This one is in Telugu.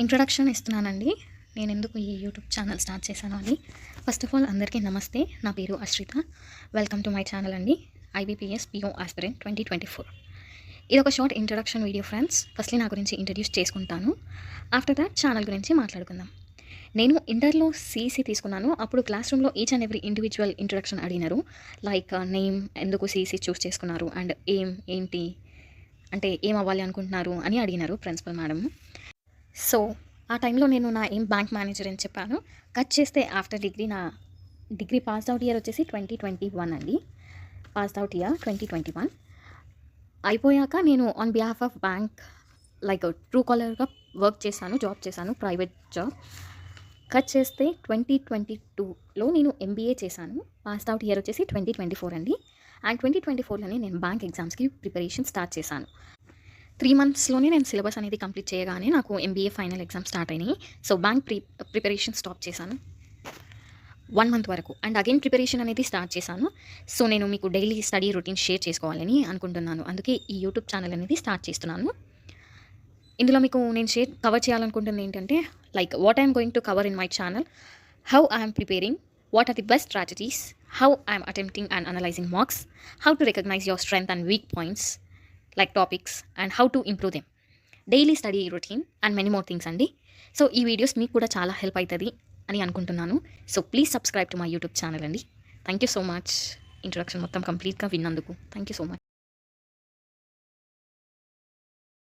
ఇంట్రొడక్షన్ ఇస్తున్నానండి. నేను ఎందుకు ఈ యూట్యూబ్ ఛానల్ స్టార్ట్ చేశాను అని. ఫస్ట్ ఆఫ్ ఆల్ అందరికీ నమస్తే. నా పేరు Ashritha. Welcome to my channel అండి. IBPS PO aspirant 2024. ఇది ఒక short introduction video friends. Firstly నా గురించి ఇంట్రడ్యూస్ చేసుకుంటాను. ఆఫ్టర్ దాట్ ఛానల్ గురించి మాట్లాడుకుందాం. నేను ఇంటర్లో CEC తీసుకున్నాను. అప్పుడు క్లాస్ రూమ్లో each and every individual introduction అడిగినారు. లైక్ నేమ్, ఎందుకు CEC చూస్ చేసుకున్నారు, అండ్ ఏంటి అంటే ఏం అవ్వాలి అనుకుంటున్నారు అని అడిగినారు ప్రిన్సిపల్ మేడం. సో ఆ టైంలో నేను నా బ్యాంక్ మేనేజర్ అని చెప్పాను. కట్ చేస్తే ఆఫ్టర్ నా డిగ్రీ పాస్ అవుట్ ఇయర్ వచ్చేసి 2021 అండి. పాస్ అవుట్ ఇయర్ 2021 అయిపోయాక నేను on behalf of bank like true కాలర్గా జాబ్ చేశాను, ప్రైవేట్ జాబ్. కట్ చేస్తే 2022లో నేను MBA చేశాను. పాస్ అవుట్ ఇయర్ వచ్చేసి 2024 అండి. అండ్ 2024లోనే నేను బ్యాంక్ ఎగ్జామ్స్కి ప్రిపరేషన్ స్టార్ట్ చేశాను. 3 మంత్స్లోనే నేను సిలబస్ అనేది కంప్లీట్ చేయగానే నాకు MBA ఫైనల్ ఎగ్జామ్ స్టార్ట్ అయినాయి. సో బ్యాంక్ ప్రిపరేషన్ స్టాప్ చేశాను 1 మంత్ వరకు. అండ్ అగైన్ ప్రిపరేషన్ అనేది స్టార్ట్ చేశాను. సో నేను మీకు డైలీ స్టడీ రొటీన్ షేర్ చేసుకోవాలని అనుకుంటున్నాను. అందుకే ఈ యూట్యూబ్ ఛానల్ అనేది స్టార్ట్ చేస్తున్నాను. ఇందులో మీకు నేను కవర్ చేయాలనుకుంటుంది ఏంటంటే like what I'm going to cover in my channel, how I'm preparing, what are the best strategies, how I am attempting and analyzing mocks, how to recognize your strength and weak points like topics, and how to improve them, daily study routine and many more things అండి. సో ఈ వీడియోస్ మీకు కూడా చాలా హెల్ప్ అవుతుంది అని అనుకుంటున్నాను. So please subscribe to my YouTube channel అండి. Thank you so much. Introduction మొత్తం కంప్లీట్గా విన్నందుకు థ్యాంక్ యూ సో మచ్.